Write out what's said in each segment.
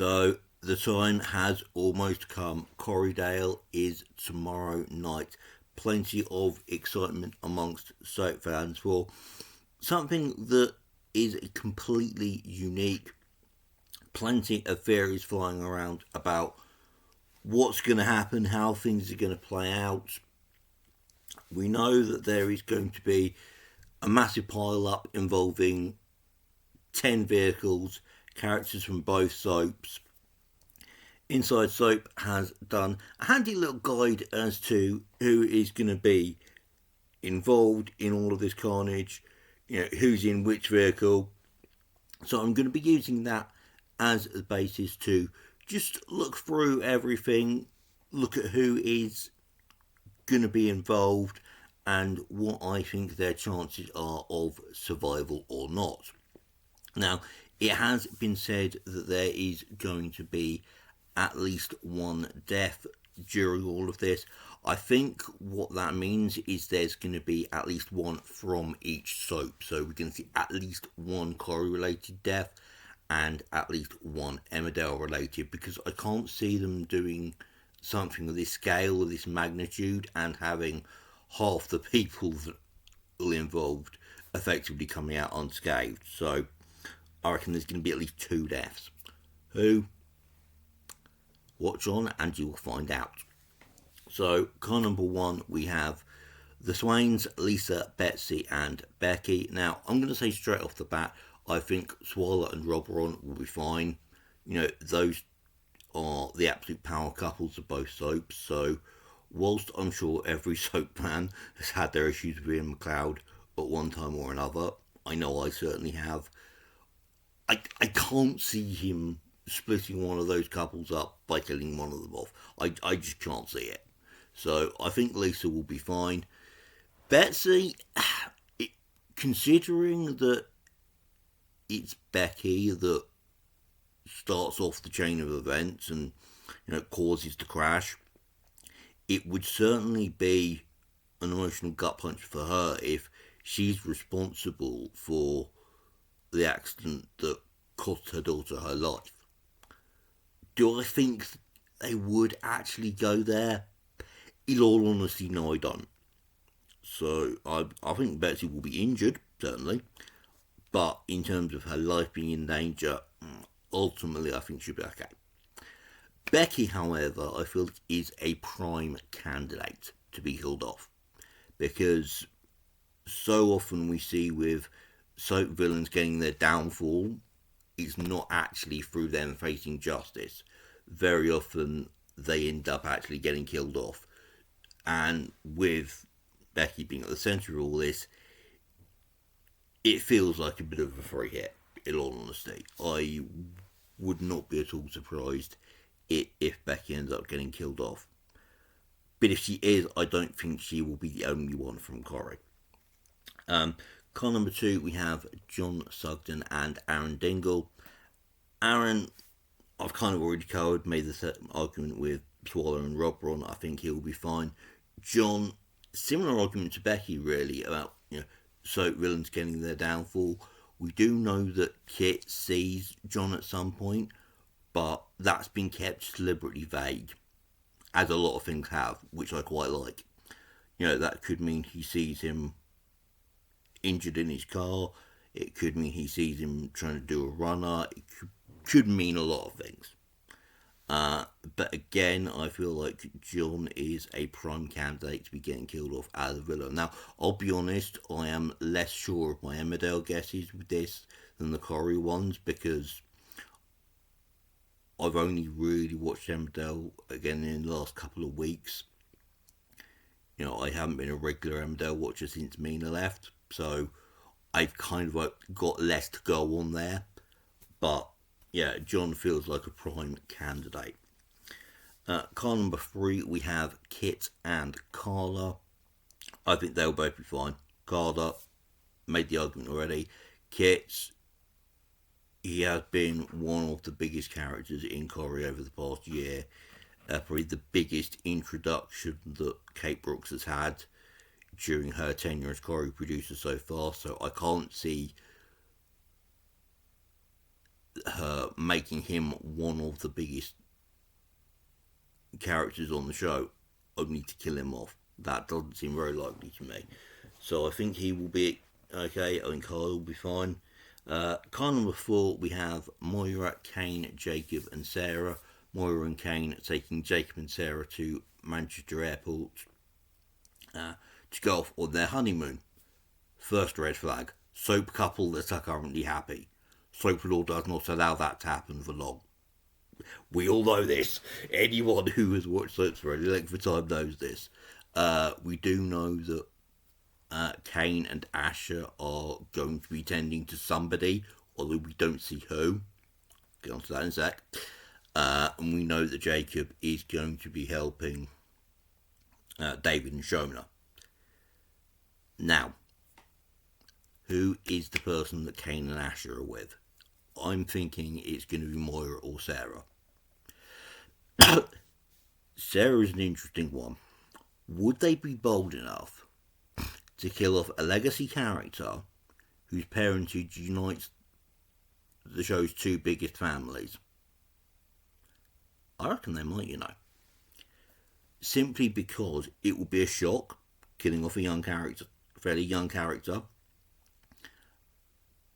So the time has almost come. Corriedale is tomorrow night. Plenty of excitement amongst soap fans for something that is completely unique. Plenty of theories flying around about what's going to happen, how things are going to play out. We know that there is going to be a massive pile up involving 10 vehicles, characters from both soaps. Inside Soap has done a handy little guide as to who is going to be involved in all of this carnage, who's in which vehicle. So I'm going to be using that as a basis to just look through everything, look at who is going to be involved and what I think their chances are of survival or not. Now, it has been said that there is going to be at least one death during all of this. I think what that means is there's going to be at least one from each soap. So we're going to see at least one Corrie related death and at least one Emmerdale related, because I can't see them doing something of this scale, of this magnitude, and having half the people that are involved effectively coming out unscathed. So I reckon there's going to be at least two deaths. Who? Watch on and you will find out. So, car number one, we have the Swains, Lisa, Betsy, and Becky. Now, I'm going to say straight off the bat, I think Swala and Robron will be fine. Those are the absolute power couples of both soaps. So, whilst I'm sure every soap fan has had their issues with Ian McLeod at one time or another, I know I certainly have. I can't see him splitting one of those couples up by killing one of them off. I just can't see it. So I think Lisa will be fine. Betsy, considering that it's Becky that starts off the chain of events and causes the crash, it would certainly be an emotional gut punch for her if she's responsible for the accident that cost her daughter her life. Do I think they would actually go there? In all honesty, no, I don't. So I think Betsy will be injured, certainly. But in terms of her life being in danger, ultimately I think she'll be okay. Becky, however, I feel is a prime candidate to be killed off. Because so often we see with soap villains getting their downfall, it's not actually through them facing justice. Very often they end up actually getting killed off. And with Becky being at the centre of all this, it feels like a bit of a free hit, in all honesty. I would not be at all surprised if Becky ends up getting killed off. But if she is, I don't think she will be the only one from Corrie. Car number two, we have John Sugden and Aaron Dingle. Aaron, I've kind of already covered, made the argument with Swallow and Robron. I think he'll be fine. John, similar argument to Becky, really, about soap villains getting their downfall. We do know that Kit sees John at some point, but that's been kept deliberately vague, as a lot of things have, which I quite like. That could mean he sees him injured in his car. It could mean he sees him trying to do a runner. It could mean a lot of things. But again, I feel like John is a prime candidate to be getting killed off as a villain. Now, I'll be honest, I am less sure of my Emmerdale guesses with this than the Corrie ones, because I've only really watched Emmerdale again in the last couple of weeks. I haven't been a regular Emmerdale watcher since Mina left, so I've kind of got less to go on there. But yeah, John feels like a prime candidate. Car number three, we have Kit and Carla. I think they'll both be fine. Carla, made the argument already. Kit, he has been one of the biggest characters in Corrie over the past year. Probably the biggest introduction that Kate Brooks has had during her tenure as Corrie producer so far. So I can't see her making him one of the biggest characters on the show, only to kill him off. That doesn't seem very likely to me. So I think he will be okay. I think Kyle will be fine. Car number 4, we have Moira, Kane, Jacob, and Sarah. Moira and Kane taking Jacob and Sarah to Manchester Airport to go off on their honeymoon. First red flag: soap couple that are currently happy. Soap law does not allow that to happen for long. We all know this. Anyone who has watched soaps for any length of time knows this. We do know that Kane and Asher are going to be tending to somebody, although we don't see who. Get on to that in a sec. And we know that Jacob is going to be helping David and Shona. Now, who is the person that Kane and Asher are with? I'm thinking it's going to be Moira or Sarah. Sarah is an interesting one. Would they be bold enough to kill off a legacy character whose parentage unites the show's 2 biggest families? I reckon they might, Simply because it will be a shock, killing off a young character, fairly young character.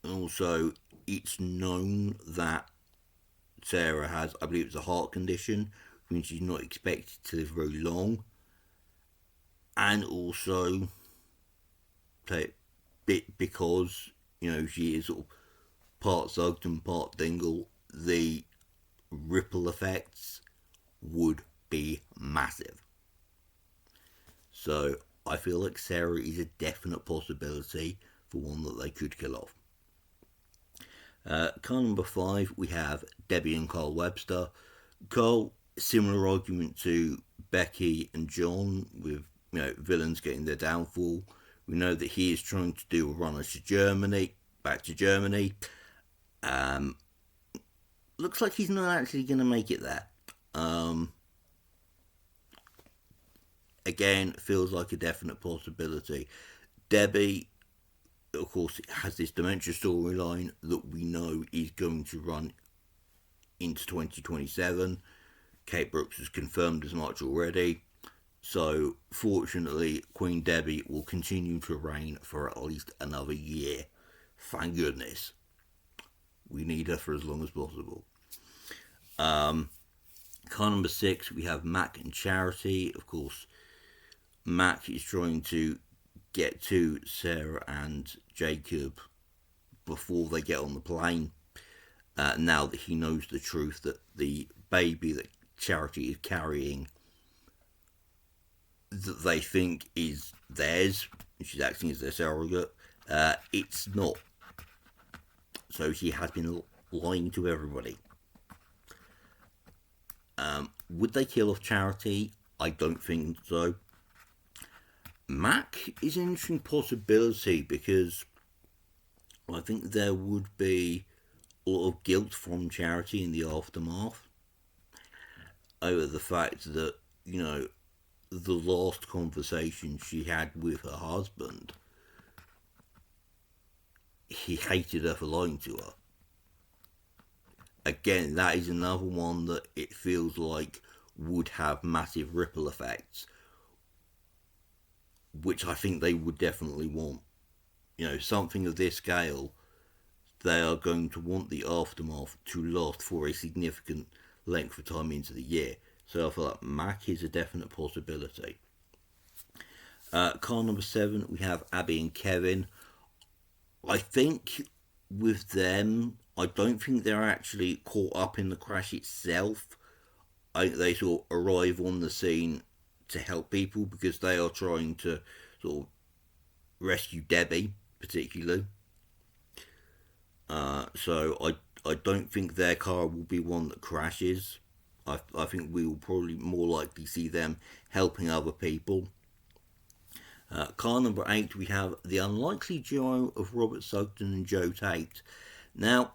Also, it's known that Sarah has, I believe it's a heart condition, which means she's not expected to live very long. And also, because, she is sort of part Zugged and part Dingle, the ripple effects would be massive. So, I feel like Sarah is a definite possibility for one that they could kill off. Car number 5, we have Debbie and Carl Webster. Carl, similar argument to Becky and John, with villains getting their downfall. We know that he is trying to do a run back to Germany. Looks like he's not actually going to make it there. Again, feels like a definite possibility. Debbie, of course, has this dementia storyline that we know is going to run into 2027. Kate Brooks has confirmed as much already. So, fortunately, Queen Debbie will continue to reign for at least another year. Thank goodness. We need her for as long as possible. Car number 6, we have Mac and Charity. Of course, Mac is trying to get to Sarah and Jacob before they get on the plane. Now that he knows the truth that the baby that Charity is carrying, that they think is theirs, she's acting as their surrogate, it's not. So she has been lying to everybody. Would they kill off Charity? I don't think so. Mac is an interesting possibility because I think there would be a lot of guilt from Charity in the aftermath over the fact that, the last conversation she had with her husband, he hated her for lying to her. Again, that is another one that it feels like would have massive ripple effects, which I think they would definitely want. Something of this scale, they are going to want the aftermath to last for a significant length of time into the year. So I feel like Mac is a definite possibility. Car number 7, we have Abby and Kevin. I think with them, I don't think they're actually caught up in the crash itself. I think they sort of arrive on the scene to help people because they are trying to sort of rescue Debbie, particularly. So I don't think their car will be one that crashes. I think we will probably more likely see them helping other people. Car number 8, we have the unlikely duo of Robert Sugden and Joe Tate. Now,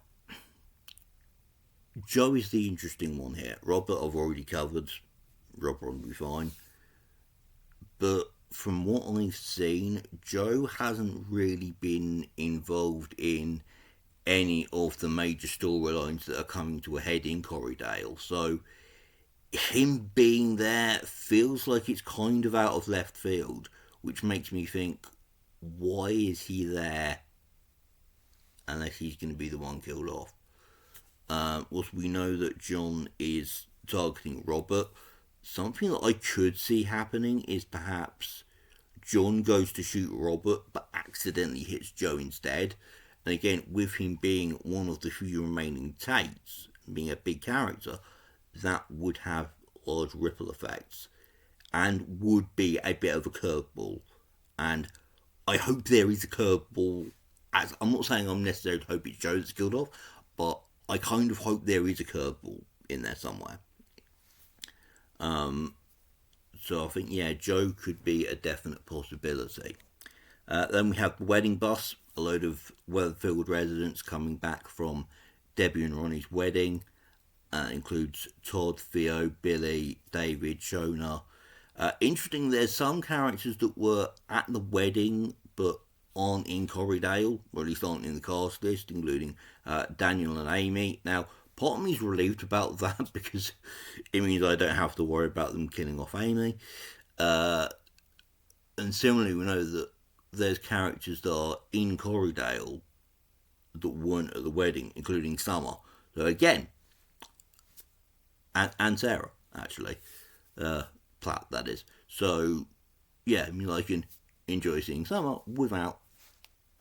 Joe is the interesting one here. Robert I've already covered. Robert will be fine. But from what I've seen, Joe hasn't really been involved in any of the major storylines that are coming to a head in Corriedale. So him being there feels like it's kind of out of left field, which makes me think, why is he there unless he's going to be the one killed off? Also, we know that John is targeting Robert. Something that I could see happening is perhaps John goes to shoot Robert but accidentally hits Joe instead. And again, with him being one of the few remaining Tates, being a big character, that would have large ripple effects and would be a bit of a curveball. And I hope there is a curveball. As I'm not saying I'm necessarily hope it's Joe that's killed off, but I kind of hope there is a curveball in there somewhere. So I think, yeah, Joe could be a definite possibility. Then we have the wedding bus, a load of Weatherfield residents coming back from Debbie and Ronnie's wedding. Includes Todd, Theo, Billy, David, Shona. Interesting, there's some characters that were at the wedding but aren't in Corriedale, or at least aren't in the cast list, including Daniel and Amy. Now, part of me is relieved about that because it means I don't have to worry about them killing off Amy. And similarly, we know that there's characters that are in Corriedale that weren't at the wedding, including Summer. So again, and Sarah, actually. Platt, that is. So, yeah, I mean, I can enjoy seeing Summer without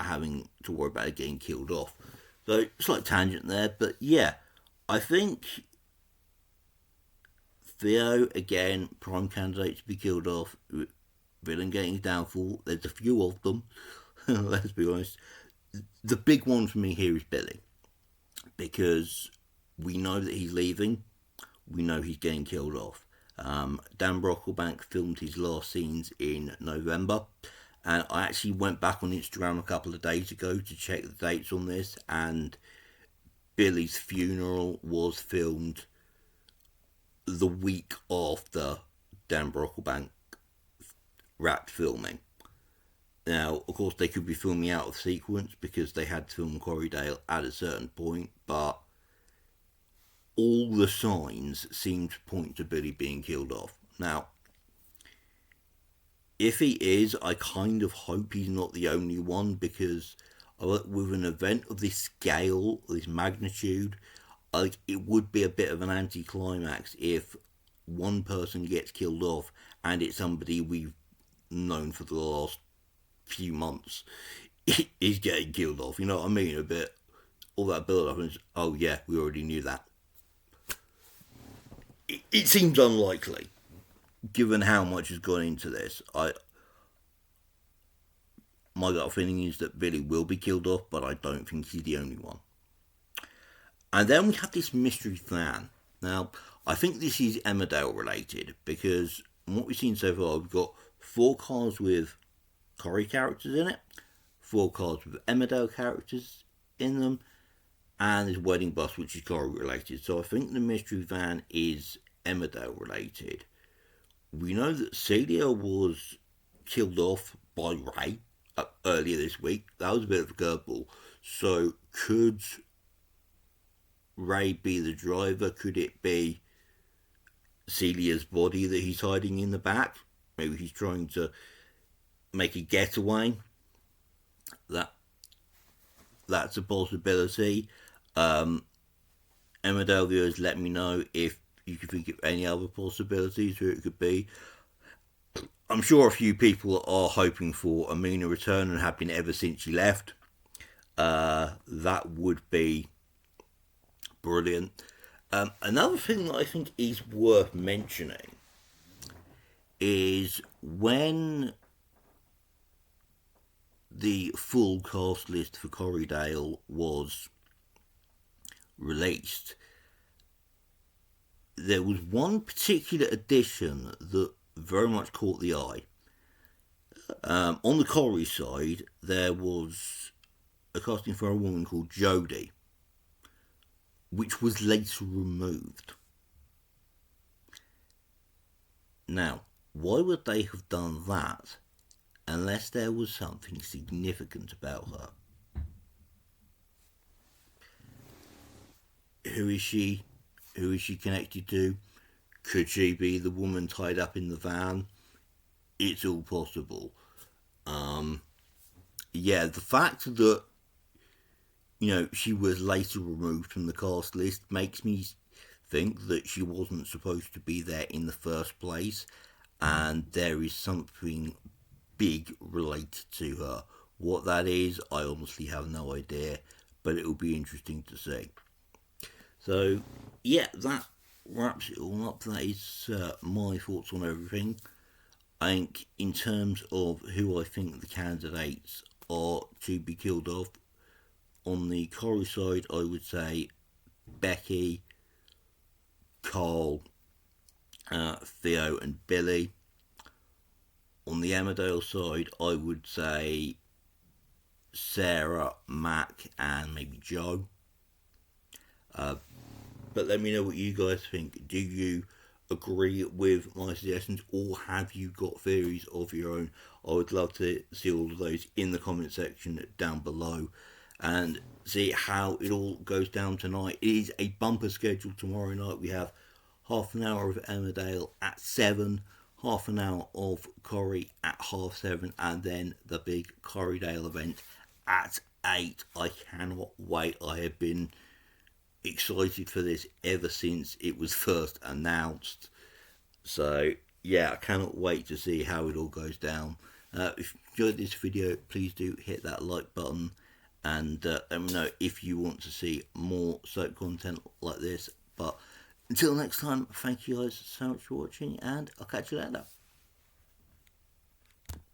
having to worry about it getting killed off. So, slight tangent there, but yeah, I think Theo, again, prime candidate to be killed off. Villain getting his downfall. There's a few of them, let's be honest. The big one for me here is Billy, because we know that he's leaving. We know he's getting killed off. Dan Brocklebank filmed his last scenes in November, and I actually went back on Instagram a couple of days ago to check the dates on this, and Billy's funeral was filmed the week after Dan Brocklebank wrapped filming. Now, of course, they could be filming out of sequence because they had to film Corriedale at a certain point, but all the signs seem to point to Billy being killed off. Now, if he is, I kind of hope he's not the only one, because with an event of this scale, this magnitude, it would be a bit of an anticlimax if one person gets killed off and it's somebody we've known for the last few months is getting killed off. You know what I mean? A bit, all that build up, and oh yeah, we already knew that. It seems unlikely, given how much has gone into this. My gut feeling is that Billy will be killed off, but I don't think he's the only one. And then we have this mystery van. Now, I think this is Emmerdale related, because from what we've seen so far, we've got 4 cars with Corrie characters in it, 4 cars with Emmerdale characters in them, and this wedding bus which is Corrie related. So I think the mystery van is Emmerdale related. We know that Celia was killed off by Ray earlier this week. That was a bit of a curveball. So could Ray be the driver? Could it be Celia's body that he's hiding in the back? Maybe he's trying to make a getaway. That's a possibility. Emmerdale viewers, let me know if you can think of any other possibilities who it could be. I'm sure a few people are hoping for Amina return and have been ever since she left. That would be brilliant. Another thing that I think is worth mentioning is when the full cast list for Corriedale was released, there was one particular addition that very much caught the eye. On the Corrie side, there was a casting for a woman called Jodie, which was later removed. Now, why would they have done that unless there was something significant about her? Who is she? Who is she connected to? Could she be the woman tied up in the van? It's all possible. Yeah, the fact that she was later removed from the cast list makes me think that she wasn't supposed to be there in the first place, and there is something big related to her. What that is, I honestly have no idea, but it will be interesting to see. So, yeah, that wraps it all up. That is my thoughts on everything. I think, in terms of who I think the candidates are to be killed off, on the Corey side, I would say Becky, Carl, Theo, and Billy. On the Emmerdale side, I would say Sarah, Mac, and maybe Joe. Uh, but let me know what you guys think. Do you agree with my suggestions, or have you got theories of your own? I would love to see all of those in the comment section down below and see how it all goes down tonight. It is a bumper schedule tomorrow night. We have half an hour of Emmerdale at 7, half an hour of Corrie at 7:30, and then the big Corriedale event at 8. I cannot wait. I have been excited for this ever since it was first announced. So, yeah, I cannot wait to see how it all goes down. If you enjoyed this video, please do hit that like button, and let me know if you want to see more soap content like this. But until next time, thank you guys so much for watching, and I'll catch you later.